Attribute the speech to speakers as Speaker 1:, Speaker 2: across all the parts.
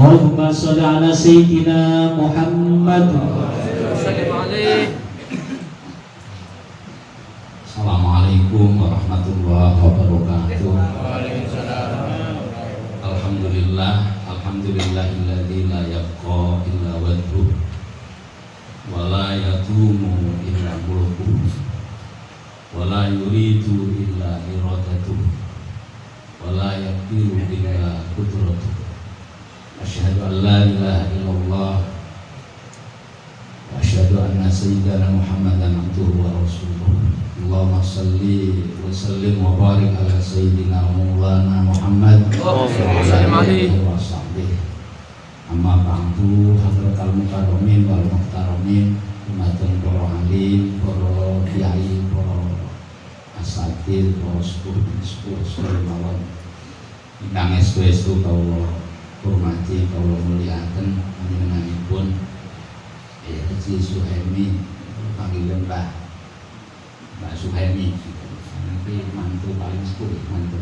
Speaker 1: Allahumma sholli ala sayyidina Muhammad. Assalamualaikum warahmatullahi wabarakatuh. Alhamdulillahilladzi la yabqa illa wajhuh wa la yaqumu illa mulkuh wa la yuridu illa iradatuh wa la yaqiru illa qudratuh. Asyhadu an la ilaha illallah wa asyhadu anna sayyidana Muhammadan abduhu wa rasuluh. Allahumma salli wa sallim wa barik ala sayyidina Maulana Muhammad wa ala alihi wa sahbihi. Amma ba'du, hadratal mukarramin wal muhtaramin, umatun para alim, para kiai, para asatidz, para sepuh mawon ingkang estu-estu kawula hormati, kawula mulyakaken panjenenganipun Haji Suhaimi, panggilan Mbak Suhaimi, nanti mantu paling sepuh, mantu.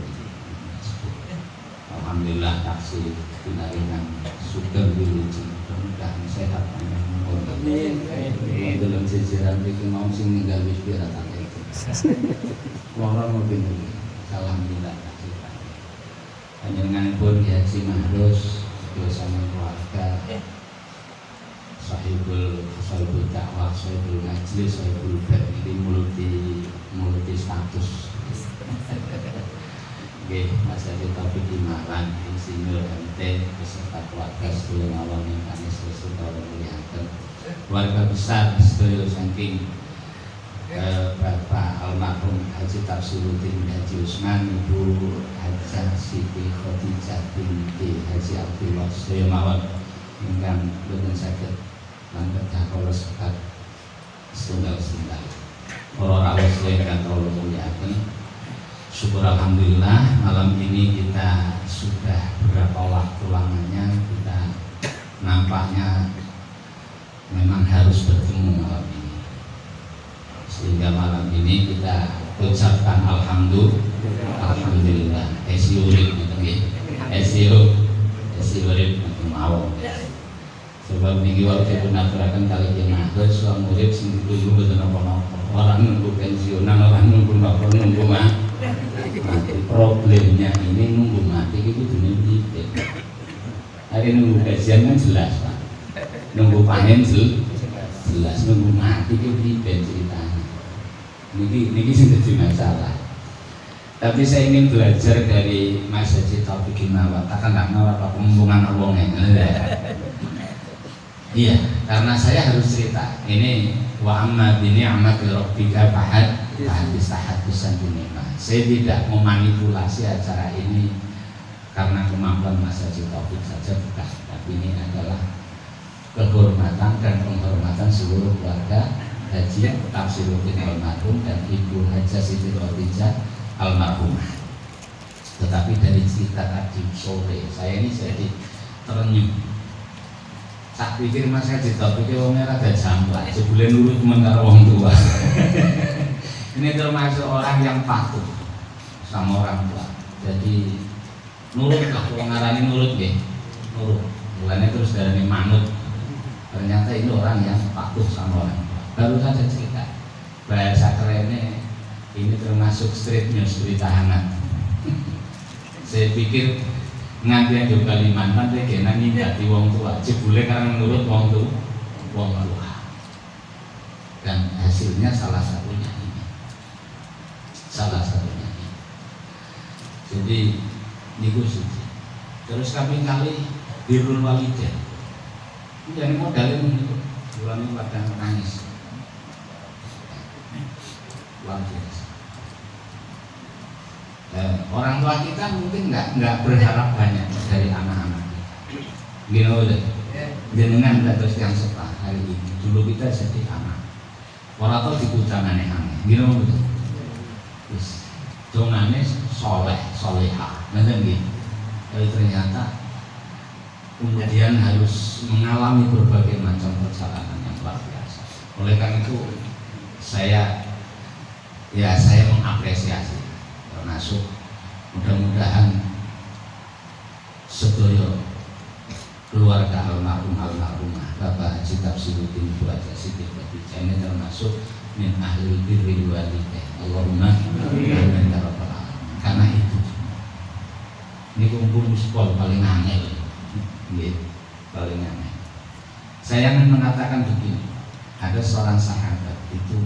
Speaker 1: Alhamdulillah taksih pinaringan sugeng wiluji, mudah-mudahan sehat panjang umur. Amin. Dalam jajaran iki mau sing ninggal wis piratan iki. Wong mungkin alhamdulillah taksih panjenenganipun Haji Mahrus bersama keluarga. Sahibul dakwah, sahibul majlis, sahibul bed ini multi status. Oke, Mas Haji Taufik Imalan, Insinyur MT beserta keluarga sedaya mawon ingkang sesu kawula mulyakaken. Keluarga besar sedaya saking Bapak almarhum Haji Tafsiruddin Haji Usman, Ibu Hajah Siti Khadijah binti Haji Abdullah sedaya mawon ingkang boten saged langkah kawula sekat setunggal-setunggal. Para rawuh ingkang kawula mulyakaken, syukur alhamdulillah malam ini kita sudah berapa waktu lamanya kita nampaknya memang harus bertemu malam ini, sehingga malam ini kita ucapkan alhamdulillah. Esi urip nggih, esi urip mawon. Sebab niki waktu pun aturaken kali jenazah suami murid sing ditunggu mboten napa-napa. Orang nunggu pensiunan, orang nunggu napa, nunggu mati. Problemnya ini nunggu mati itu dunia dipik. Hari nunggu gajian kan jelas Pak. Nunggu panen jelas, nunggu mati itu dipik ceritanya. Niki sing dadi masalah. Tapi saya ingin belajar dari Mas Haji Taufik Imawan. Takkan nggak ngawat apa pembuangan uangnya. Iya, karena saya harus cerita. Ini wa amma bi ni'mati rabbika fahadits nikmat. Saya tidak memanipulasi acara ini karena kemampuan Mas Haji Taufik saja, bukan. Tapi ini adalah kehormatan dan penghormatan seluruh keluarga Haji Tafsiruddin almarhum dan Ibu Hajah Siti Khadijah almarhumah. Tetapi dari cerita tadi sore saya ini jadi terenyuh. Tak pikir Mas Haji Taufik wong rada jamplak, jebule nurut men karo wong tua. Ini termasuk orang yang patuh sama orang tua. Jadi nurut lah, wong ngarani nurut nggih. Nurut. Mulane terus darani manut. Ternyata ini orang yang patuh sama orang tua. Baru saja cerita. Bahasa kerennya ini termasuk street news, berita hangat. Saya pikir nganti yang Kalimantan teh kena ningati wong tua, jebule karena menurut wong tua. Dan hasilnya salah satunya ini. Jadi niku suci. Terus kami kali birrul walidain. Jadi modalnya niku bulan ini pada nangis. Luar biasa. Orang tua kita mungkin nggak berharap banyak dari anak-anak. Gini udah, jenengan terus yang setelah hari ini. Dulu kita jadi anak. Orang tua dikucang aneh-aneh. Gini udah, terus dongane soleha, macam gitu. Tapi ternyata kemudian harus mengalami berbagai macam perjalanan yang luar biasa. Oleh karena itu saya mengapresiasi, termasuk mudah-mudahan sedaya keluarga almarhumah Bapak Haji Tafsiruddin Bu Haji Siti Khadijah ini termasuk min ahli birril walidain. Allahumma amin ya rabbal alamin. Karena itu ini kumpul muspol paling angel, paling angel. Saya ingin mengatakan begini, ada seorang sahabat itu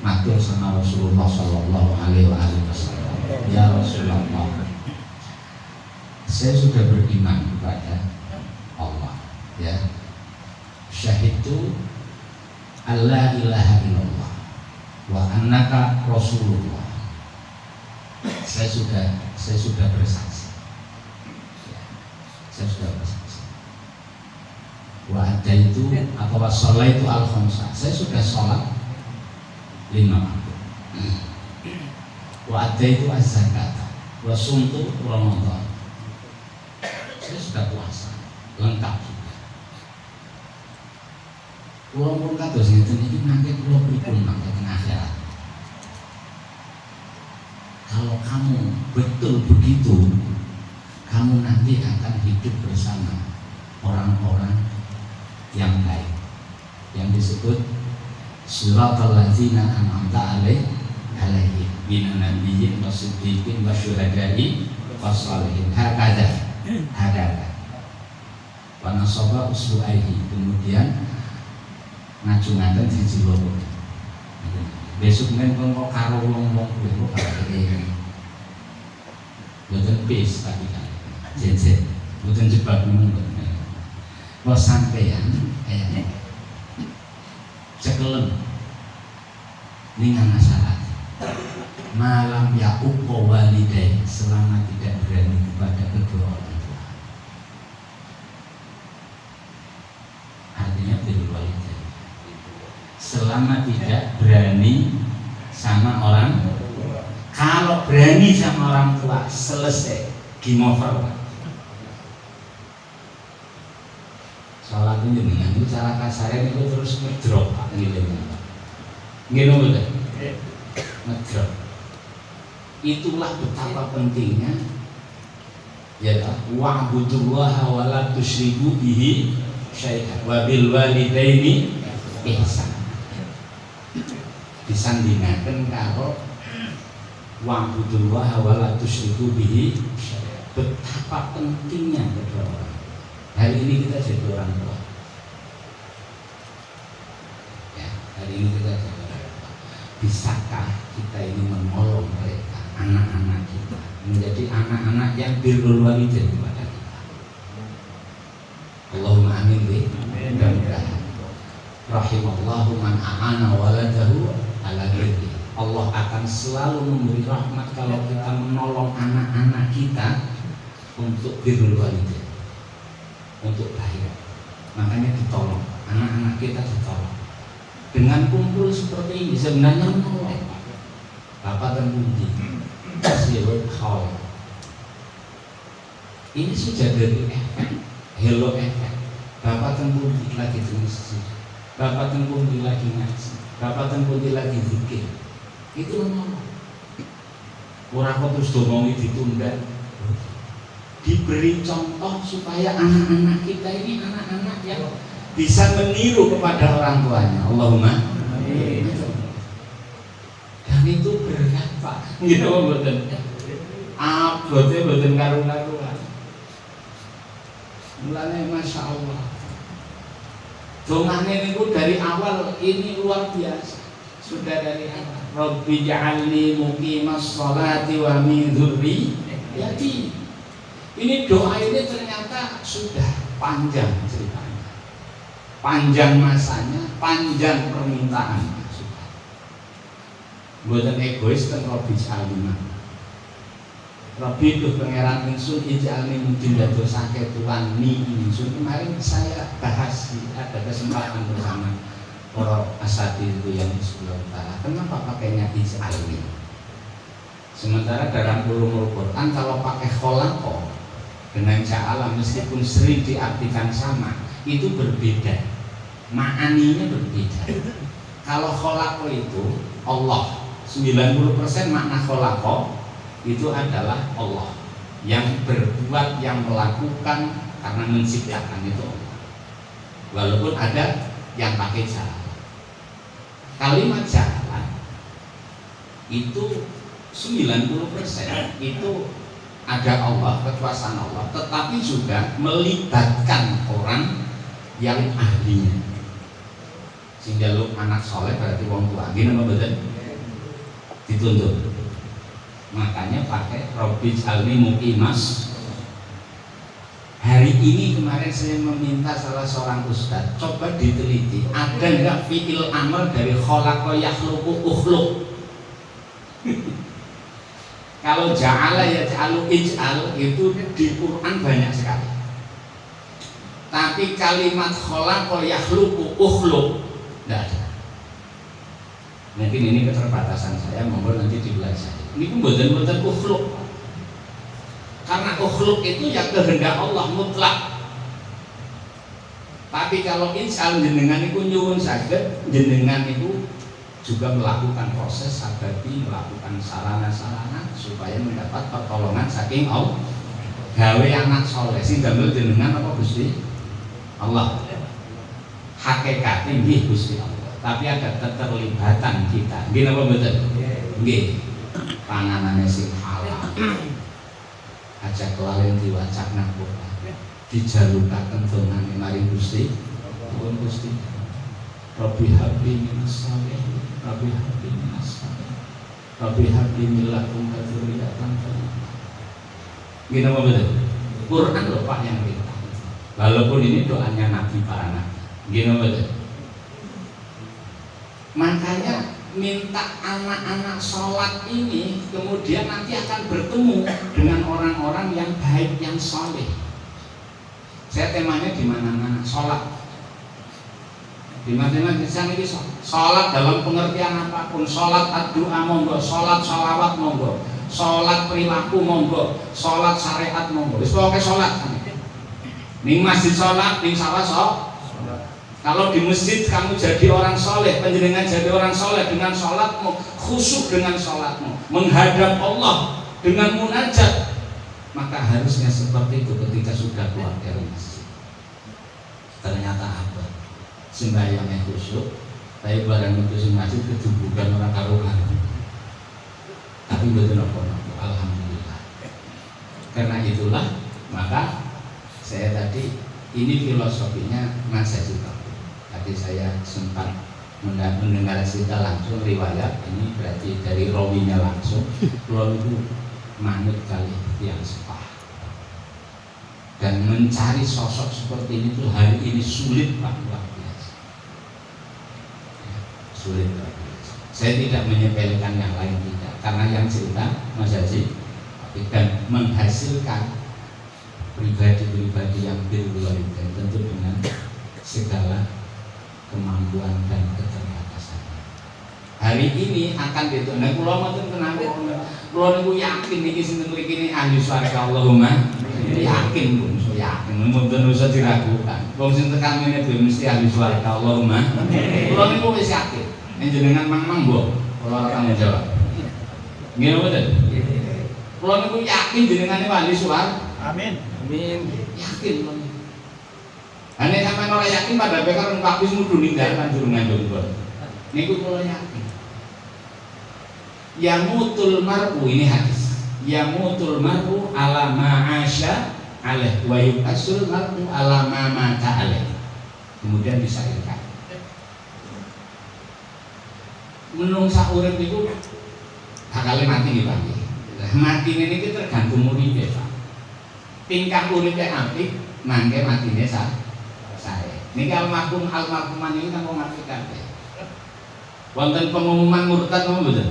Speaker 1: matur sama Rasulullah Shallallahu Alaihi Wasallam, ya Rasulullah, saya sudah beriman kepada Allah, ya, syahidtu alla ilaha illallah wa annaka Rasulullah. Saya sudah bersaksi, ya, saya sudah bersaksi. Wa adaitu atau sholaitu al-khamsah, saya sudah sholat 5 waktu. Wa adaitu az-zakat wa sumtu Ramadan, saya sudah puasa lengkap juga. Kulo pun kados ngeten iki nangke kulo pripun mangke teng akhirat. Kalau kamu betul begitu, kamu nanti akan hidup bersama orang-orang yang baik, yang disebut siratal ladzina an'amta alaihim minan nabiyyin wasiddiqin wasyuhada'i wassalihin. Hakada wa nasaba usbu'aihi, kemudian ngajungaken siji loro. Besok men kok karo wong-wong kuwi kok kare. Boten pis tapi kan jejer, boten jebak mungkin. Wah sampeyan kayak cekelem ningan masalah malam ya uko walidai, selama tidak berani kepada kedua orang tua. Artinya birrul walidai, selama tidak berani sama orang. Kalau berani sama orang tua selesai game over. Sholat ini dengan itu cara kasarnya itu terus ngedrop gitu, betul? Ngedrop. Itulah betapa pentingnya ya wa'budullaha wa la tusyriku bihi syai'an wa bil walidaini ihsan. Disandingaken karo wa'budullaha wa la tusyriku bihi syai'an. Betapa pentingnya kedua orang. Hari ini kita jadi orang tua, ya, hari ini kita jadi orang tua. Bisakah kita ini menolong mereka, anak-anak kita, menjadi anak-anak yang birrul walidain kepada kita? Allahumma amin bi. Mudah-mudahan. Rahimallahu man a'ana waladahu ala birri. Allah akan selalu memberi rahmat kalau kita menolong anak-anak kita untuk birrul walidain, untuk baik. Makanya ditolong, anak-anak kita ditolong dengan kumpul seperti ini. Sebenarnya menolong Bapak dan Budi Sirul Khaw ini sudah dari efek hello efek. Bapak dan Budi lagi di masjid, Bapak dan Budi lagi ngaji, Bapak dan Budi lagi zikir, itu menolong. Ora kok terus domongi ditunda, diberi contoh supaya anak-anak kita ini anak-anak yang bisa meniru kepada orang tuanya. Allahumma amin. Dan itu berat Pak, gitu betul. Abote betul karu-karuan. Mulanya Masya Allah, dongane itu dari awal ini luar biasa. Sudah dari awal, Rabbi ja'alni muqimas sholati wa min dzurriyyati. Ini doa ini ternyata sudah panjang ceritanya, panjang masanya, panjang permintaannya. Sudah. Buatan egois dan Rabbi ja'alni. Rabbi itu pangeran ingsun ij'alni mungkin dadosake Tuhan ni ingsun. Kemarin saya bahas, ada kesempatan bersama para asatidz yang di sebelah utara. Kenapa pakainya ij'alni? Sementara dalam ulumul Quran kalau pakai kholaqo dengan ja'ala meskipun sering diartikan sama, itu berbeda, ma'aninya berbeda. Kalau kholaqo itu Allah, 90% makna kholaqo itu adalah Allah yang berbuat, yang melakukan karena menciptakan itu Allah. Walaupun ada yang pakai jalan. Kalimat jalan itu 90% itu ada Allah, kekuasaan Allah, tetapi juga melibatkan orang yang ahlinya. Sehingga lu anak soleh berarti wong tua, gini apa betul? Dituntut. Makanya pakai Robbi Jalni Muqimas. Hari ini kemarin saya meminta salah seorang ustadz, coba diteliti ada enggak fi'il amr dari khalaqa yakhluqu ukhluq. Kalau ja'ala ya ja'alu ij'al itu di Quran banyak sekali. Tapi kalimat khalaqa yakhluqu ukhluq enggak ada. Mungkin ini keterbatasan saya, monggo nanti dipelajari. Ini mboten-mboten ukhluq. Karena ukhluk itu ya kehendak Allah mutlak. Tapi kalau insal jenengan itu nyuwun saged, jenengan itu juga melakukan proses sababi, melakukan sarana-sarana supaya mendapat pertolongan saking Allah. Gawe anak soleh sing damel jenengan apa Gusti Allah. Hakikatnya nggih Gusti Allah. Tapi ada keterlibatan kita. Nggih napa mboten? Nggih. Panganane sing halal. Aja kelalen diwacana Quran dijalukaken dongane maring Gusti pun Gusti Rabbi habli minas sholihin Rabbi habli minas sholihin Rabbi habli min ladunka dzurriyyatan thayyibah. Gini apa betul? Quran loh Pak yang kita. Walaupun ini doanya Nabi para Nabi. Gini apa betul? Makanya minta anak-anak sholat ini kemudian nanti akan bertemu dengan orang-orang yang baik, yang soleh. Saya temanya di mana-mana sholat. Di mana-mana di sana ini sholat dalam pengertian apapun. Sholat ad-du'a monggo, sholat sholawat monggo, sholat perilaku monggo, sholat syariat monggo. Itu oke sholat. Ning masjid sholat, ning sawah sholat. Kalau di masjid kamu jadi orang soleh, penjenengan jadi orang soleh dengan sholatmu, khusyuk dengan sholatmu, menghadap Allah dengan munajat, maka harusnya seperti itu ketika sudah keluar dari masjid. Ternyata apa? Sembahyangnya khusyuk, tapi barang itu masjid kedudukan orang karu-karu. Tapi betul apa? Alhamdulillah. Karena itulah maka saya tadi ini filosofinya Mas Haji. Tadi saya sempat mendengar cerita langsung riwayat ini berarti dari rawinya langsung. Kalau itu manut kali yang sepah. Dan mencari sosok seperti ini tuh hari ini sulit Pak, luar biasa. Sulit luar biasa. Saya tidak menyepelekan yang lain tidak, karena yang cerita Mas Haji dan menghasilkan pribadi-pribadi yang berwalidain tentu dengan segala kemampuan dan keterbatasan. Hari ini akan gitu. Nah, kula mboten kenapa kula niku yakin iki sinten mriki ini ahli swarga Allahumma. Yakin pun, yakin mboten usah diragukan. Wong sing tekan ngene kuwi mesti ahli swarga Allahumma. Kula niku wis yakin. Nek jenengan mang-mang mbok, kula ora jawab. Nggih mboten? Kula niku yakin jenengan niku ahli swarga. Amin. Amin. Yakin kula. Ane sampeyan ora yakin pada bekar Pak wis mudun ninggal panjenengan jombor. Niku kula yakin. Yamutul mar'u ini hadis. Yamutul mar'u ala ma'asya alaih wa yuqasul mar'u ala ma mata alaih. Kemudian disairkan. Menungsa urip niku bakal mati nggih Pak. Mati niki tergantung uripe Pak. Tingkah uripe apik, mangke matine saya. Niki almarhuman ini kan wong apik kabeh. Wonten pengumuman murtad napa mboten?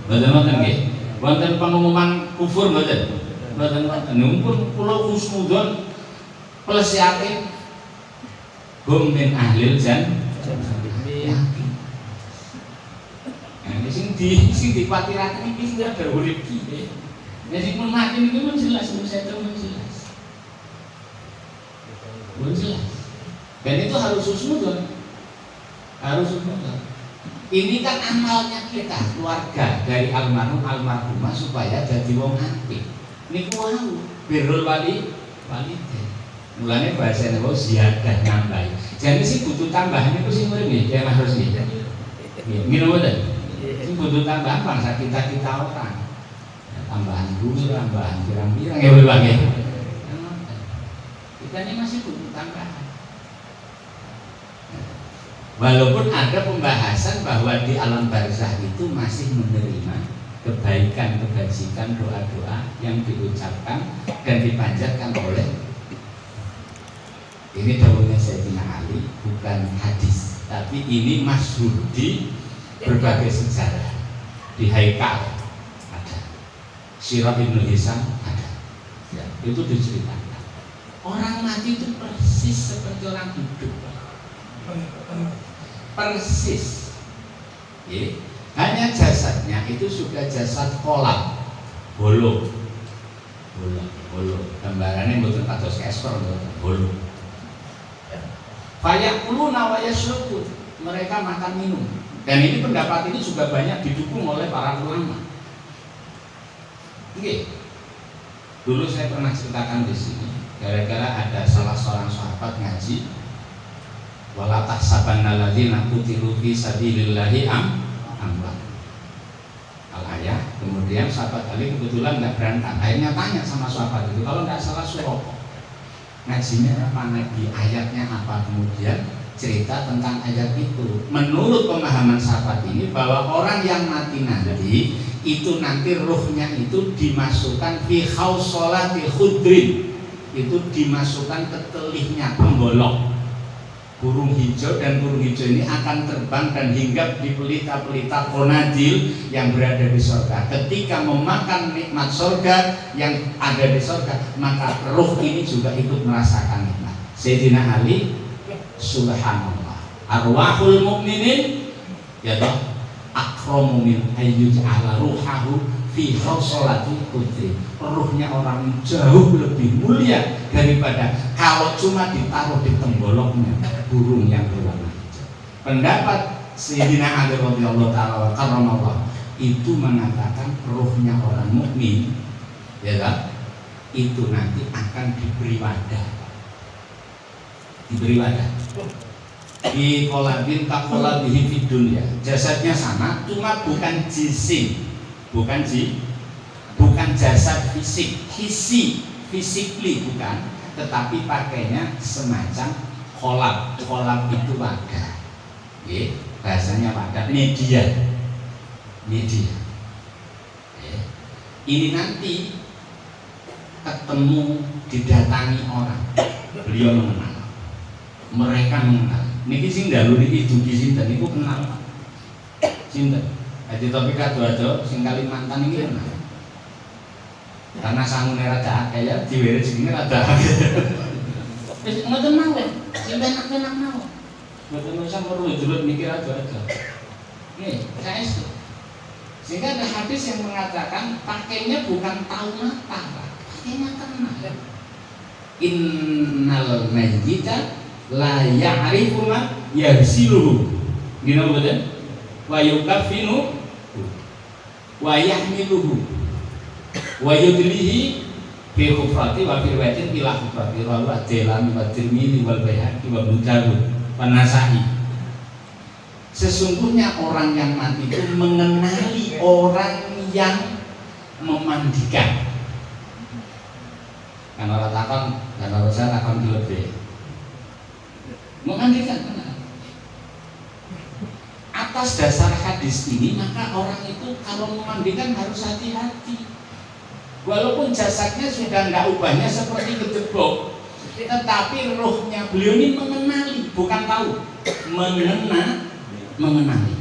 Speaker 1: Mboten wonten nggih. Wonten pengumuman kufur mboten? Mboten wonten. Numpun kula husnudzon plus yakin hum min ahlil jannah. Yakin. Nah, sing dikuatiraken iki sing ada urip iki. Nek sing mati niku men jelas saya tahu jelas. Jelas. Dan itu harus husnudzon. Harus husnudzon. Ini kan amalnya kita, keluarga dari almarhum almarhumah supaya jadi wong apik. Niku wau birrul walidain. Mulanya bahasa Jawa ziyadah nambahi. Jadi sih butuh tambahan itu sih murid nih, dia harus nih. Gini betul. Sih butuh tambahan bangsa kita orang. Tambahan guru, tambahan pirang-pirang ya berbagai. Kita ini masih butuh tambahan. Walaupun ada pembahasan bahwa di alam barzah itu masih menerima kebaikan, kebajikan, doa-doa yang diucapkan dan dipanjatkan oleh ini dawuhnya Sayyidina Ali, bukan hadis, tapi ini masyhur di berbagai sejarah. Di Haikal ada, Sirah Ibnu Hisam ada, ya, itu diceritakan. Orang mati itu persis seperti orang hidup, persis. Ya. Hanya jasadnya itu sudah jasad kolak, bolong. Gambarannya betul kados kesper, bolong. Fayaquluna wa yashrabun, mereka makan minum. Dan ini pendapat ini juga banyak didukung oleh para ulama. Oke. Dulu saya pernah ceritakan di sini, gara-gara ada salah seorang sahabat ngaji, wala tahsabanna alladziina qutilu fi sabilillahi amwat. Al-ayah, kemudian sahabat Ali kebetulan nggak berangkat, akhirnya tanya sama sahabat itu, kalau nggak salah surah ngajinya apa, Nabi ayatnya apa, kemudian cerita tentang ayat itu. Menurut pemahaman sahabat ini bahwa orang yang mati nanti itu nanti ruhnya itu dimasukkan fi khawsolati khudrin, itu dimasukkan ke telihnya pembolok burung hijau, dan burung hijau ini akan terbang dan hinggap di pelita-pelita konadil yang berada di surga. Ketika memakan nikmat surga yang ada di surga, maka ruh ini juga ikut merasakan nikmat. Sayyidina Ali, subhanallah, arwahul mu'minin ya toh akramu min ayyuj'ala ruhahu fi khawsolati khudrin. Ruhnya orang jauh lebih mulia daripada kalau cuma ditaruh di temboloknya burung yang berwarna hijau. Pendapat Sayyidina Ali radhiyallahu ta'ala wa karramallah itu mengatakan ruhnya orang mukmin ya kan, itu nanti akan diberi wadah. Diberi wadah. Di kolabin kakolabihi fid dunya. Jasadnya sama, cuma bukan jisim. Bukan jasad fisik, physically bukan, tetapi pakainya semacam kolab itu wadah, bahasanya wadah, media. Ini nanti ketemu, didatangi orang, beliau mengenal, mereka mengenal. Niki sing dalu niki dugi sinten niku kenal, sinten. Jadi topik ado-ado sing Kalimantan ini kenal. Karena sangune rada akeh ya diwere jenenge rada akeh. Wis ngoten mawon, sing enak-enak mawon. Mboten usah perlu jurut mikir ado-ado. Nih, saestu. Sehingga ada hadis yang mengatakan pakainya bukan tahu mata, pakainya kenal. Innal mayyita la ya'rifu ma yarsiluhu. Gino mboten? Wa yukafinu wa yahmiluhu wa yudlihi fi khufrati wa fi riwayatin ila khufrati wa ad-Dailami wa Tirmidzi wal Baihaqi wa Ibnu Dawud wa Nasa'i. Sesungguhnya orang yang mati itu mengenali orang yang memandikan. Kan orang takon, dan orang saya takon lebih memandikan benar. Atas dasar hadis ini maka orang itu kalau memandikan harus hati-hati. Walaupun jasadnya sudah enggak ubahnya seperti kejebok, tetapi rohnya beliau ini mengenali, bukan tahu, mengenali.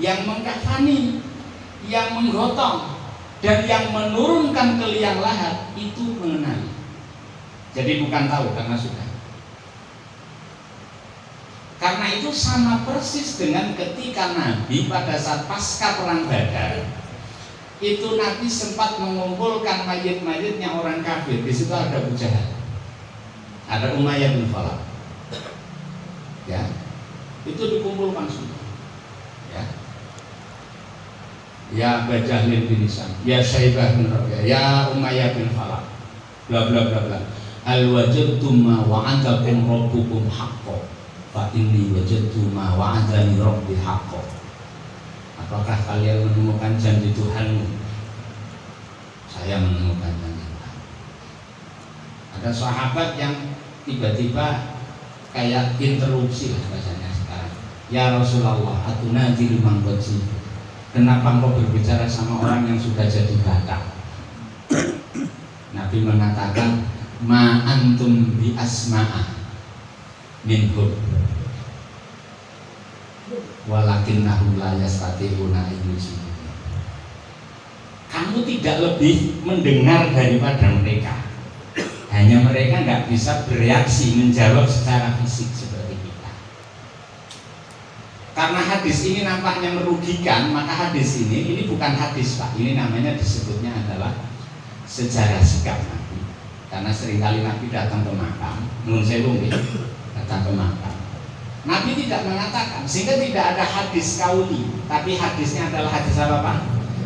Speaker 1: Yang mengkafani, yang menggotong, dan yang menurunkan ke liang lahat itu mengenali. Jadi bukan tahu karena sudah. Karena itu sama persis dengan ketika Nabi pada saat pasca perang Badar itu Nabi sempat mengumpulkan mayit-mayitnya orang kafir. Di situ ada Abu Jahal, ada Umayyah bin Khalaf, ya, itu dikumpulkan semua, ya Bajahlin bin Hisam, ya Syaibah bin Rabi'ah, ya Umayyah bin Khalaf, bla bla bla bla. Al wajadtu ma wa'adakum rabbukum haqqan fa inni wajadtu ma wa'adani rabbi haqqan. Apakah kalian menemukan janji Tuhanmu? Saya menemukan janji Tuhan. Ada sahabat yang tiba-tiba kayak interupsi lah bahasanya sekarang. Ya Rasulullah, atunadi liman wajib. Kenapa engkau berbicara sama orang yang sudah jadi batak? Nabi mengatakan, ma antum bi asma'a minhum walakinnahu la yastati'una ayyuji. Kamu tidak lebih mendengar daripada mereka. Hanya mereka nggak bisa bereaksi menjawab secara fisik seperti kita. Karena hadis ini nampaknya merugikan, maka hadis ini bukan hadis Pak. Ini namanya disebutnya adalah sejarah sikap Nabi. Karena seringkali Nabi datang ke makam, nun sewu datang ke makam. Nabi tidak mengatakan, sehingga tidak ada hadis kauli, tapi hadisnya adalah hadis apa Pak?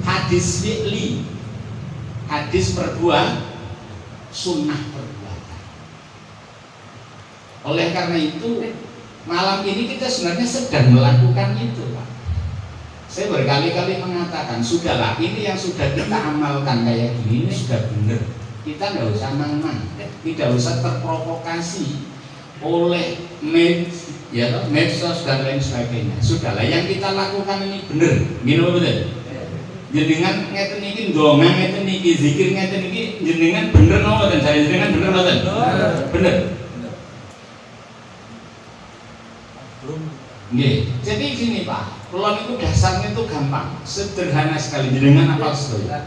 Speaker 1: Hadis fi'li, hadis perbuatan, sunnah perbuatan. Oleh karena itu, malam ini kita sebenarnya sedang melakukan itu Pak. Saya berkali-kali mengatakan, sudahlah, ini yang sudah kita amalkan kayak gini, ini sudah benar. Kita nggak usah mang-mang, tidak usah terprovokasi oleh medsos dan lain sebagainya. Sudahlah, yang kita lakukan ini benar, gini betul. Jenengan ngeten iki ndonga ngeten iki zikir ngeten iki jenengan bener napa dan saya jenengan bener mboten? Bener. Nggih. Jadi gini Pak, kula niku dasarnya itu gampang, sederhana sekali jenengan apal sedaya.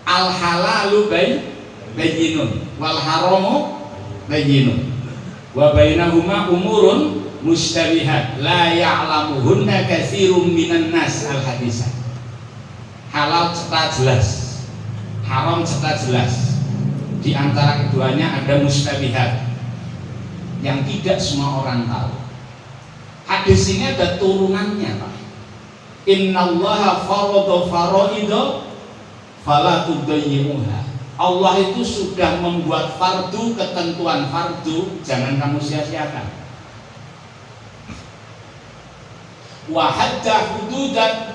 Speaker 1: Al halalu bayyinun wal haramu bayyinun wa bainahuma umurun mustabihat la ya'lamuhunna katsirun minan nas. Al hadis. Halal cetak jelas, haram cetak jelas. Di antara keduanya ada mustabihat yang tidak semua orang tahu. Hadis ini ada turunannya Pak. Innallaha farada faraida fala tudayyi'uha. Allah itu sudah membuat fardu, ketentuan fardu, jangan kamu sia-siakan. Wa hadda hududan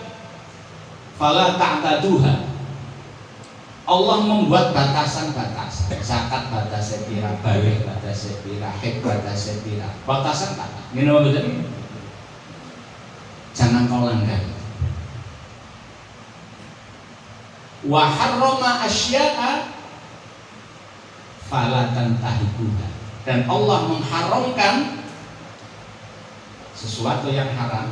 Speaker 1: fala ta'taduha. Allah membuat batasan-batasan. Zakat batasnya pira, balik batasnya pira, hek batasnya pira. Batasan kata. Ngene betul? Jangan kau langgar. Wa harrama asya'a fala tantahikuha. Dan Allah mengharamkan sesuatu yang haram.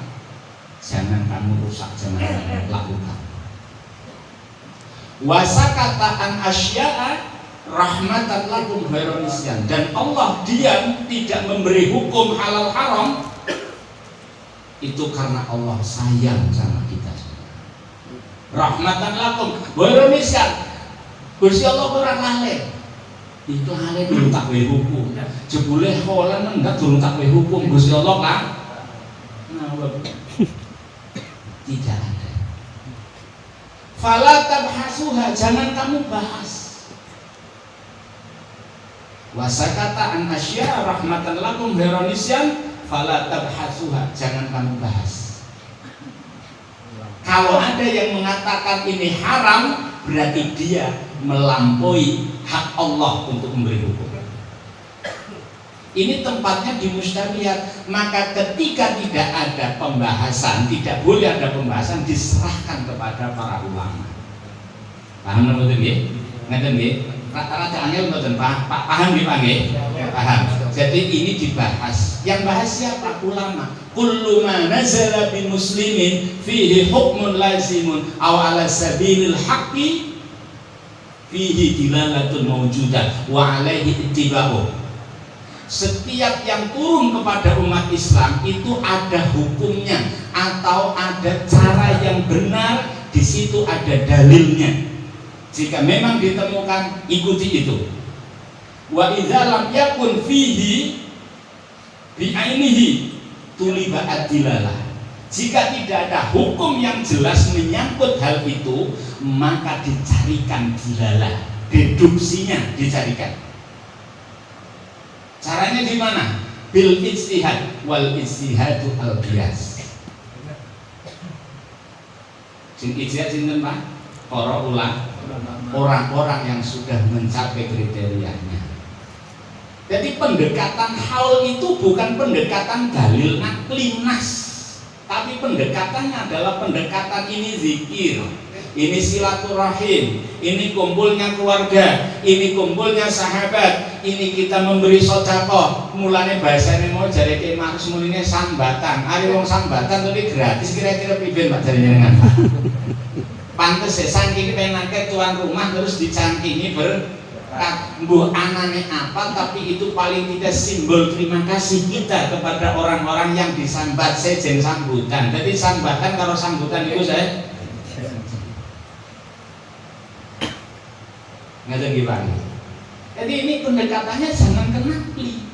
Speaker 1: Jangan kamu rusak, jangan kamu lakukan. Wasakata an asya'a rahmatan lakum ghairu nisyan. Dan Allah diam tidak memberi hukum halal haram itu karena Allah sayang sama kita. Rahmatan lakum ghairu nisyan. Gusti Allah kurang lalai. Itu lalai durung tak wae hukum. Jebule holan enggak durung tak wae hukum Gusti Allah kan. Tidak ada. Fala tabhasuha, jangan kamu bahas. Wasakata an asya rahmatan lakum ghairu nisyan fala tabhasuha, jangan kamu bahas. Kalau ada yang mengatakan ini haram, berarti dia melampaui hak Allah untuk memberi hukum. Ini tempatnya di mustabihat. Maka ketika tidak ada pembahasan, tidak boleh ada pembahasan, diserahkan kepada para ulama. Paham betul nggih? Ngeten nggih? Rada angel mboten paham nggih Pak nggih? Paham. Jadi ini dibahas. Yang bahas siapa? Ulama. Kullu ma nazala bi muslimin fihi hukmun lazimun aw ala sabilil haqqi fihi dilalatun mawjudah wa alaihi ittiba'u. Setiap yang turun kepada umat Islam itu ada hukumnya atau ada cara yang benar, di situ ada dalilnya. Jika memang ditemukan, ikuti itu. Wa idza lam yakun fihi bi ainihi tuliba ad-dilalah. Jika tidak ada hukum yang jelas menyangkut hal itu, maka dicarikan dilalah. deduksinya dicarikan. Caranya di mana? Bil ijtihad wal ijtihadu al qiyas. Sing ijtihad sinten Pak? Para ulama, orang-orang yang sudah mencapai kriterianya. Jadi pendekatan haul itu bukan pendekatan dalil nakli nas, tapi pendekatannya adalah pendekatan ini zikir, ini silaturahim, ini kumpulnya keluarga, ini kumpulnya sahabat, ini kita memberi sedekah. Mulane bahasane mau jare Ki Mas muline sambatan. Ari wong sambatan tapi gratis kira-kira piben Pak jare jenengan. Pantes saking penake tuan rumah terus dicangkingi mbuh anane apa, tapi itu paling tidak simbol terima kasih kita kepada orang-orang yang disambat sejen sambutan. Jadi sambatan kalau sambutan itu saya ngajen gimana? Jadi ini pendekatannya jangan kenakli,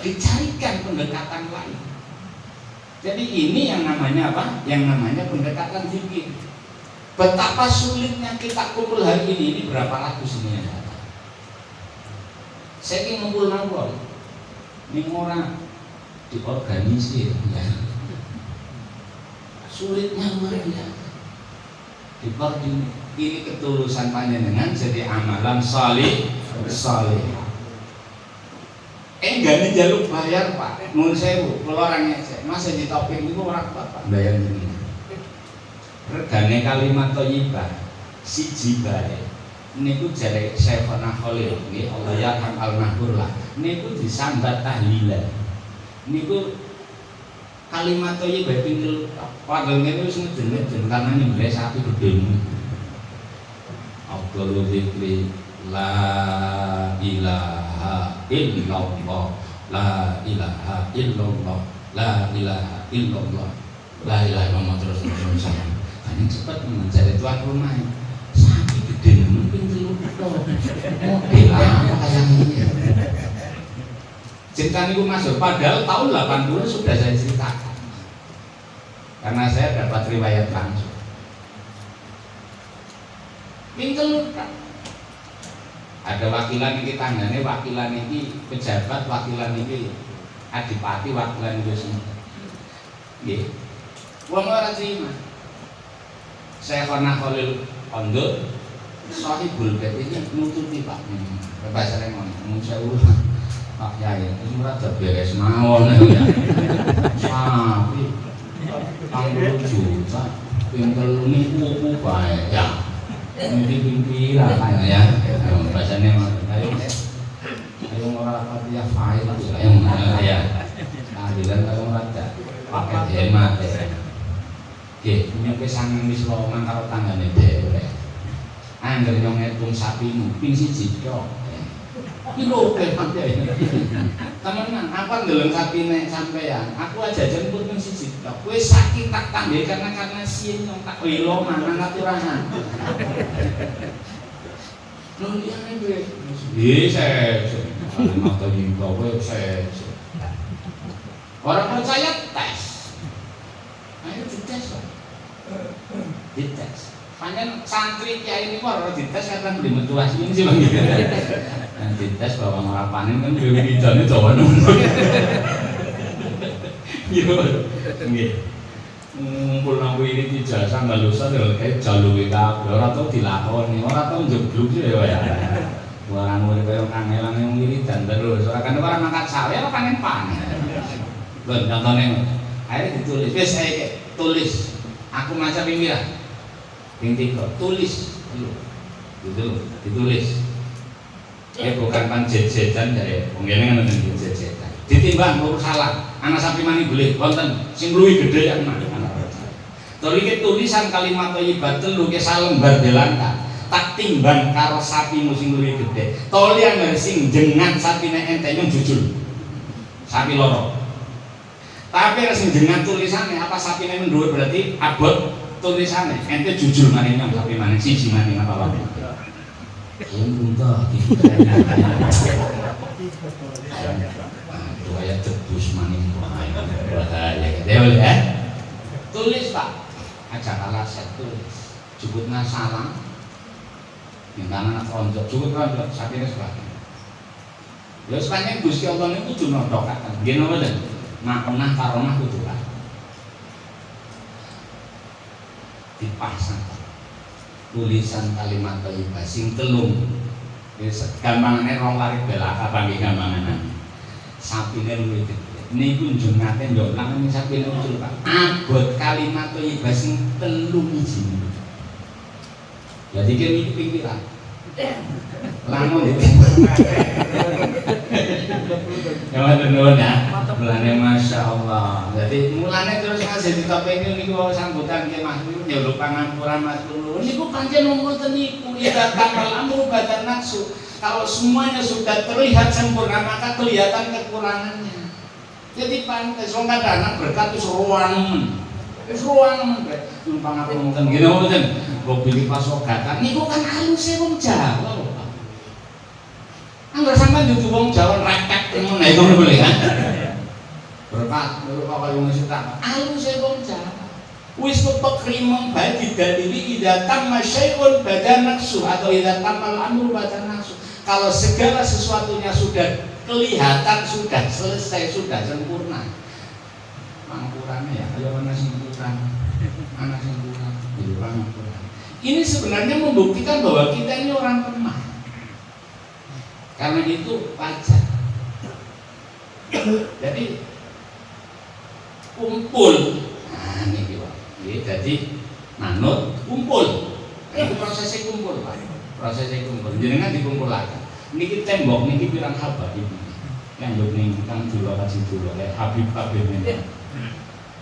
Speaker 1: dicarikan pendekatan lain. Jadi ini yang namanya apa? Yang namanya pendekatan zikir. Betapa sulitnya kita kumpul hari ini berapa ratus ini ya. Saya ingin ngumpul-ngumpul, ini orang diorganisir, ya. Sulitnya luar biasa. Dikoordinir. Ini ketulusan panjenengan jadi amalan salih. Enggak jaluk bayar Pak. Nun sewu, kalau orangnya masa di topik itu orang Pak bayar ini. Regane kalimat thayyibah siji bae. Niku jare Syekhona Khalil nggih Allah yarham al-mahfur lah. Niku disambat tahlilan. Niku kalimat thayyibah ping padahal niku wis ngeden-ngeden karena nyembelih sapi gedhe. Abdul dzikri la ilaha illallah la ilaha illallah la ilaha illallah la ilaha illallah terus saya. Kan cepat mencari tuan rumah. Sapi gede mungkin telur tok. Model apa kayak ini? Cerita niku masuk padahal tahun 80 sudah saya ceritakan. Karena saya dapat riwayat langsung. Ping telur kan. Ada wakilan iki tanggane, wakilan iki pejabat, wakilan iki adipati, wakilan iki semua. Nggih. Wong ora terima. Syekhona Khalil Pondok Sahibul Bait ini nututi Pak. Bahasane ngono. Sewu Pak Yai, wis ora beres mawon ya. Sapi 40 juta. Ping telu niku bae ya. Mimpi-mimpi lah ya. Bahasane ayo. Ayo ora pati ya fail ya. Adilan kalau ora paket hemat. Nggih, nyampe sangang wis loman karo tanggane dhewe. Angger nyong ngitung sapimu ping siji tok. Iki lho Pak Yai. Temenan, apa ndeleng sapine sampean? Aku aja jemput ping siji tok. Kowe sakit tak tambah karena sien nyong tak welo mangan aturahan. Lho liyane kowe. Nggih, saya. Kalimat tadi kowe saya. Orang percaya tes. Ayo dites Pak. Dites. Panjang santri kiai ini ora dites kadang di metuas ini sih Bang. Nah, dites bahwa ora panen kan dhewe widane dawa nunggu. Yo. Nggih. Ngumpul nang wiri dijasa ngalusan lho kae jaluke kabeh ora tau dilakoni, ora tau njebluk sih ya. Wong urip kaya kangelan yang wiridan terus ora kan ora mangkat sawe ora panen. Lho contone akhirnya ditulis, wis saya tulis, aku maca ping pira? Ping 3, tulis dulu, gitu ditulis. Bukan panjet-jetan dari penggelengan dan jet-jetan. Ditimbang lurus salah, anak sapi mani boleh, wonten sing luwih gedhe yang mana? Torike tulisan kalimat thayyibah telu ke salembar delanta. Tak timbang karo sapimu sing luwih gedhe. Toli yang sing jengat sapine ente nyong jujul. Sapi loro. Tapi sing jenengan tulisannya apa sapine mendhuwur berarti abot tulisannya ente jujur maning nyong sapi maning siji maning apa wae. Unta iki. Aduh aya tebus maning bahaya. Dewe ya. Tulis Pak. Aja kalah set tulis. Jebutna salam. Bintang anak ronjok, cukup ronjok, sapine sebagainya. Ya sepanjang Gusti Allah niku kudu nodhokaken. Nggih napa mboten? Makonah karomah kudu dipasang tulisan kalimat thayyibah sing telung. Wis gampangane rong larik belaka bangke gampangan. Sapine luwih gedhe. Niku njengate ndoklang ning sapine ucul Pak. Abot kalimat thayyibah sing telung iji. Jadi kan ini pikiran lamun itu ya nuwun ya mulane Masya Allah. Jadi mulane terus ngasih ditopeni niku sambutan ke Mas nyeluk pangampura Mas Lulu niku pancen wonten niku ida kamal amru badan nafsu. Kalau semuanya sudah terlihat sempurna maka kelihatan kekurangannya. Jadi pantes wong kadang berkat wis ruang numpang apa mungkin gini mungkin kok pilih pasogatan niku kan halusnya wong Jawa lho Pak. Angger sampean dudu wong Jawa rakyat temen itu boleh kan berkat kaya wong Sita halusnya wong Jawa wis kepek rimeng bae didalili idza tamma syai'un badan nafsu atau idza tammal amru badan nafsu. Kalau segala sesuatunya sudah kelihatan, sudah selesai, sudah sempurna, pangkurannya ya kayak mana sempurna, anak sempurna, pangkuran. Ini sebenarnya membuktikan bahwa kita ini orang lemah. Karena itu wajar. Jadi kumpul, nah ini Pak. Jadi manut kumpul. Itu prosesnya kumpul Pak. Prosesnya kumpul. Jenengan dikumpulaken. Niki tembok niki pirang haba iki. Yang yo ning kang dulu kasih dulu kayak Habib ini.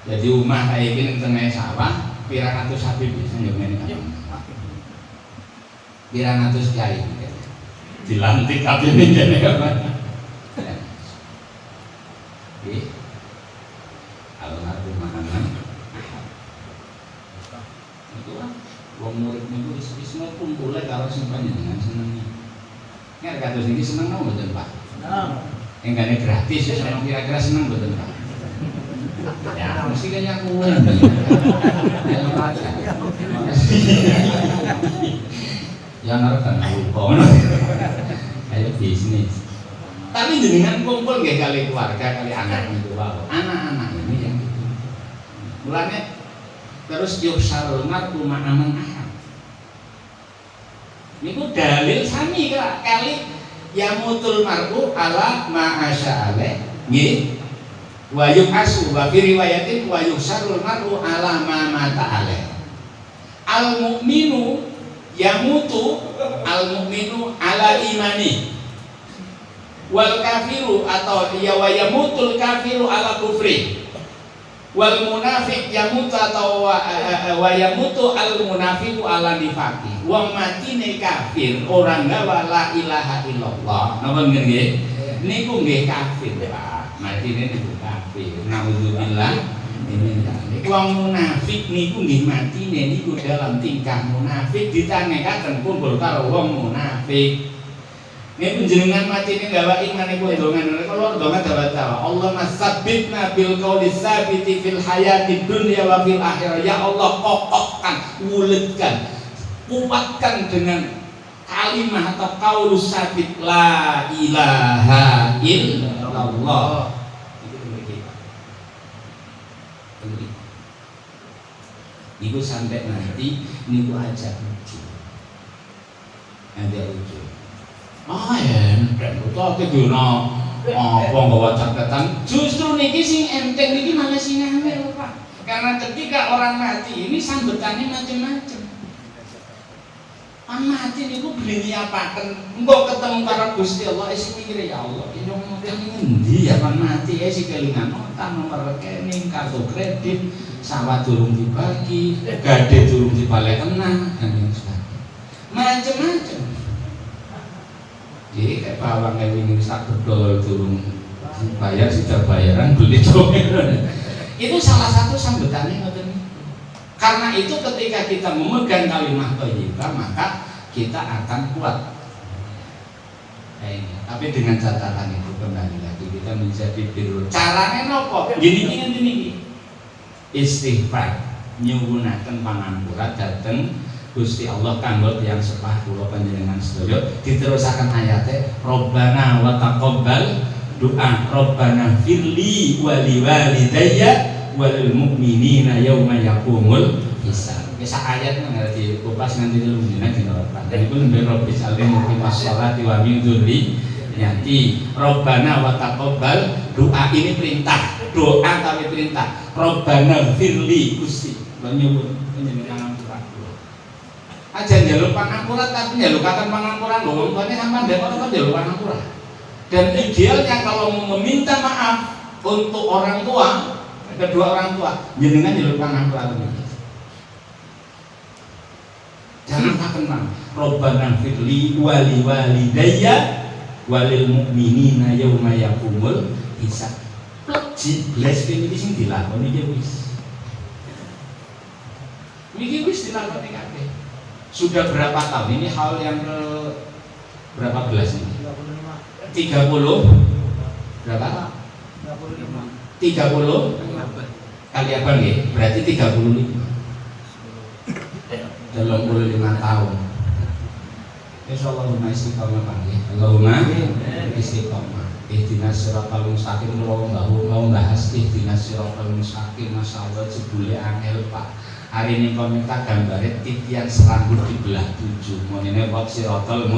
Speaker 1: Jadi rumah kayak gini ning tengah sawah pirang atus Habib bisa yo ngene kan. Pirang atus kiai. Dilantik Habib ini jane kan. Nggih. Almarhum makanan. Itu kan wong murid niku wis kumpul karo sing panjenengan seneng. Nek kados niki seneng napa mboten Pak? Seneng. Enggane gratis ya seneng kira-kira seneng mboten Pak? Ya mesti kan nyakuin. Yang ngarep lupa. Ayo bisnis. Tapi jenengan kumpul nggih kali keluarga kali anak niku wae. Anak-anak ini yang itu. Mulane terus yuksarul mar'u ma'aman ahad. Niku dalil sami kali yamutul mar'u ala ma'asya'ale nggih wa yukasu wa fi riwayatin wa yuksarul mar'u ala ma mata ale. Al mu'minu yamutu al mu'minu ala imani wal kafiru atau ya wa yamutul kafiru ala kufri wal munafiq yamutu atau wa yamutu al munafiqu ala nifaqi. Wong matine kafir orang gawa la ilaha illallah napa nggih niku nggih kafir Pak. Matine niku kafir. Nauzubillah min dzalik. Wong munafik niku nggih matine niku dalam tingkah munafik ditangekaken kumpul karo wong munafik. Nek panjenengan matine gawa iman iku ndongan kula ndonga dawa-dawa Allahumma tsabbitna bil qouli tsabiti fil hayati dunya wa fil akhirah. Ya Allah kokohkan, wuledkan, kuatkan dengan kalimah atau qaulus sabit la ilaha illallah. Itu begitu. Niku sampai nanti niku ajak lucu. Ada lucu. Enteng utawa keguna apa nggawa catatan. Justru niki sing enteng niki malah sing angel Pak. Karena ketika orang mati ini sambutannya macam-macam. Mati niku beli nyiapaken engko ketemu karo Gusti Allah isi mikir ya Allah iki wong ngendi ya kan mati isi kelingan utang nomor rekening kartu kredit sawah durung dibagi gade durung dibalekna dan yang sebagainya macam-macam. Jadi kayak bawang kayak ini sak bedol durung bayar sudah bayaran beli doang. Itu salah satu sambutannya ngoten. Karena itu ketika kita memegang kalimat thayyibah maka kita akan kuat. Ini. Tapi dengan catatan itu kembali lagi kita menjadi birrul. Caranya nopo? Gini. Istighfar, nyuwunaken pangampura dhateng Gusti Allah kanggo tiyang sepah kula panjenengan sedaya diterusaken ayate Rabbana wa taqabbal doa Rabbana firli wa liwalidayya walil mu'minina yauma yaqumul hisab. Wis ayat ngerti kupas nganti telu dina dina. Dan iku nembe Rabbi salim muqimas sholati wa min dzurri nyati Rabbana wa taqabbal doa ini perintah, doa tapi perintah. Rabbana firli Gusti nyuwun panjenengan ampura kula. Aja njaluk pangampura tapi njalukaken pangampura lho wong tuane sampean ndek ora kok njaluk pangampura. Dan idealnya kalau meminta maaf untuk orang tua, kedua orang tua, jenengan njaluk pangampura tenan. Jangan pakenang Rabbana firli wa liwalidayya walil mu'minina yauma yaqumul hisab. Jelas iki sing dilakoni iki wis. Iki wis dilakoni kabeh. Sudah berapa tahun ini hal yang ke berapa belas ini? 30 berapa? 30 kali apa nggih? Berarti 35. 35 tahun. Insyaallah istiqomah Pak nggih. Allahumma istiqomah. Ihdinas siratal mustaqim mau bahas ihdinas siratal mustaqim masyaallah jebule angel Pak. Hari ini komika gambare titian serambut dibelah 7. Menene wong siratal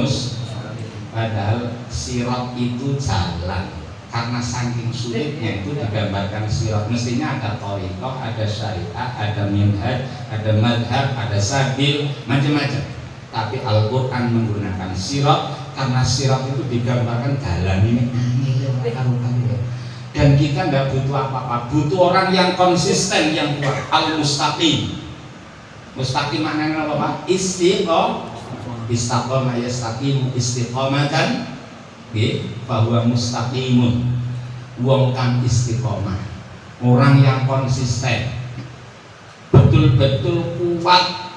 Speaker 1: padahal sirat itu jalan. Karena saking sulitnya itu digambarkan sirat, mestinya ada thariqah, ada syariah, ada minhaj, ada madhab, ada sabil, macam-macam. Tapi Al-Quran menggunakan sirat karena sirat itu digambarkan jalan ini dan kita nggak butuh apa-apa, butuh orang yang konsisten, yang kuat. Al-Mustaqim. Mustaqim maknanya apa Pak? Istiqomah yastaqimu istiqomatan bahwa mustaqimun wong kang istiqomah, orang yang konsisten, betul-betul kuat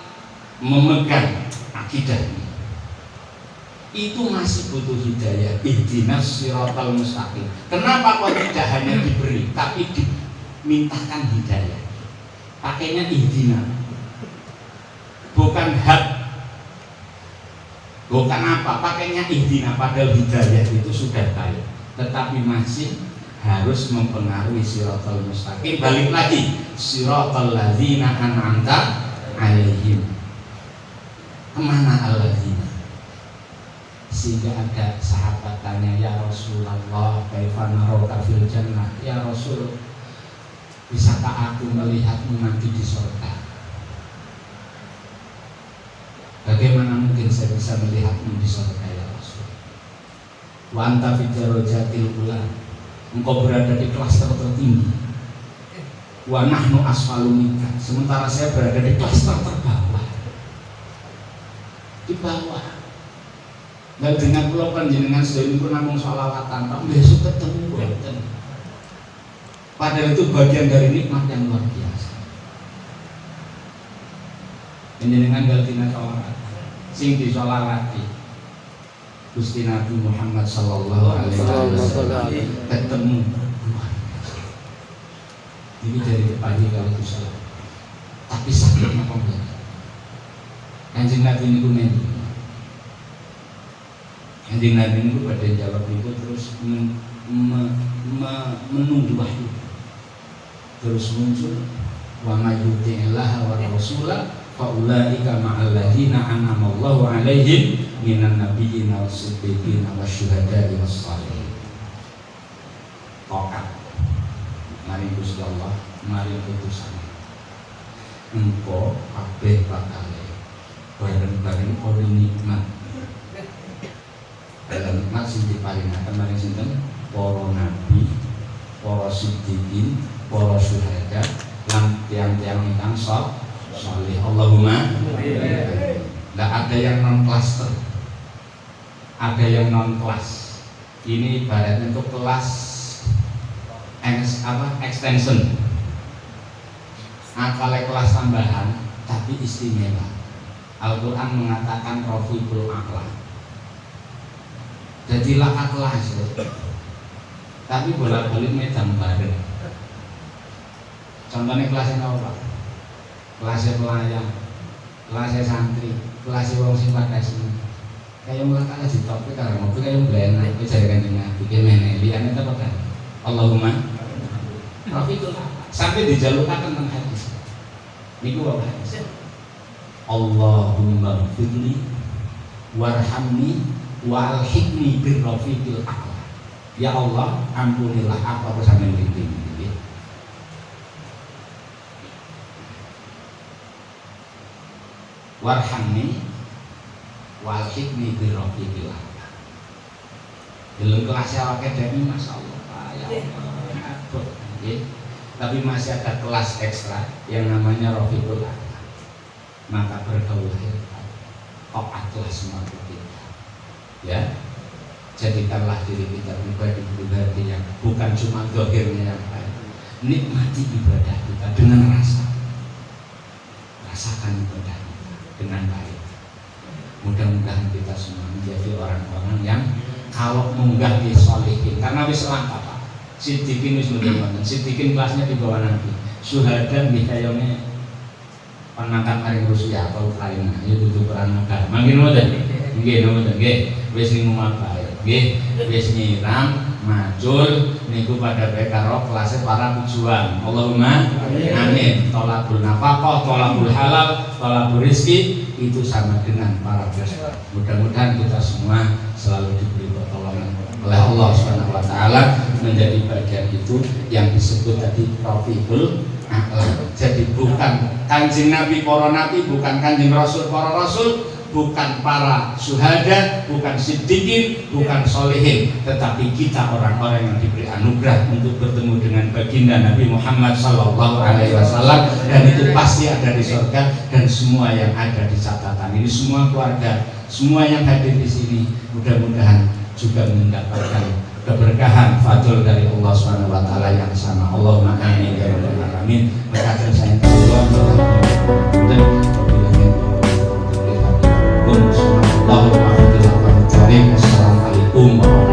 Speaker 1: memegang akidah. Itu masih butuh hidayah. Ihdinas siratal mustaqim. Kenapa kok tidak hanya diberi tapi dimintakan hidayah? Pakainya ihdina, bukan hak, bukan apa, pakainya ihdina. Padahal hidayah itu sudah baik, tetapi masih harus mempengaruhi siratal mustaqim. Balik lagi, siratal ladzina an'amta alaihim. Kemana alladzina? Sehingga ada sahabat tanya, ya Rasulullah, kaifa naraka fil jannah? Ya Rasul, bisakah aku melihatmu nanti di surga? Bagaimana mungkin saya bisa melihatmu di surga ya Rasul? Wa anta fi darajatil ula, engkau berada di kelas tertinggi. Wa nahnu asfalu minka, sementara saya berada di kelas terbawah. Di bawah. Dan dengan kula panjenengan sedaya niku namung sholawatan, Pak, besok ketemu boten. Padahal itu bagian dari nikmat yang luar biasa. Panjenengan galtina sholawat, sing disolawati Gusti Nabi Muhammad sallallahu alaihi wasallam ketemu luar biasa. Ini dari pagi kalau disolawat. Tapi sakitnya kok enggak. Kanjeng Nabi niku ngendi? Kanjeng Nabi niku pada jawab itu terus menunggu wahyu. Terus muncul wa may yuti'illah wa rasulah fa ulaika ma'al ladzina an'ama Allahu 'alaihim minan nabiyyin was-siddiqin wasyuhada'i was-shalihin. Tokat. Mari Gusti Allah, mari putusan. Engko kabeh bakal bareng-bareng oleh nikmat. Dalam nikmat sing diparingaken maring sinten? Para nabi, para siddiqin, para syuhada, lan tiang-tiang ingkang saleh. Allahumma Nah, ada yang non cluster, ada yang non kelas. Ini ibaratnya untuk kelas extension. Akale kelas tambahan tapi istimewa. Al-Quran mengatakan rofiqul akhlak. Jadilah kelas, tapi bolak-balik medan bareng. Contohnya kelasnya apa Pak? Kelasnya pelayan, kelasnya santri, kelasnya wong sing pada sini. Kayak mulai kalah di topik karena mobil kayak belena, itu jadi kanjeng Nabi. Gimana? Lihatnya apa kan? Allahumma Rafiqul sampai dijalukaken teng hadis. Niku apa hadis? Allahumma firli warhamni walhikni birrafiqil a'la. Ya Allah, ampunilah aku sampai mriki. Warhamni walhikni birrafiqil a'la. Dalam kelasnya awake dhewe masyaallah. Ya Allah. Tapi masih ada kelas ekstra yang namanya Rafiqul A'la. Maka bergaulah taatlah semua kita. Ya, jadikanlah diri kita pribadi yang bukan cuma zahirnya yang baik. Nikmati ibadah kita dengan rasa. Rasakan ibadah kita dengan baik. Mudah-mudahan kita semua menjadi orang-orang yang kalau munggah di sholihin, karena wis langka Pak. Siddiqin wis mboten. Siddiqin kelasnya di bawah Nabi. Syuhada nggih kayane penangkat maring Rusia atau Ukraina, ya dudu perang negara. Mangke mboten. Nggih mboten nggih. Wis ngomong bae. Nggih, wis nyiram, macul niku pada bae karo kelasnya para pejuang. Allahumma amin. Tolabul nafaqah, tolabul halal, tolabul rizki itu sama dengan para pejuang. Mudah-mudahan kita semua selalu diberi pertolongan oleh Allah Subhanahu wa taala menjadi bagian itu yang disebut tadi Rafiqul A'la. Jadi bukan Kanjeng Nabi para nabi, bukan Kanjeng Rasul para rasul, bukan para syuhada, bukan siddiqin, bukan sholihin, tetapi kita orang-orang yang diberi anugerah untuk bertemu dengan baginda Nabi Muhammad sallallahu alaihi wasallam, dan itu pasti ada di surga. Dan semua yang ada di catatan ini, semua keluarga, semua yang hadir di sini, mudah-mudahan juga mendapatkan keberkahan fadl dari Allah Subhanahu wa taala yang sama. Allahumma amin ya rabbal alamin. Berkata saya Allah Assalamualaikum warahmatullahi wabarakatuh.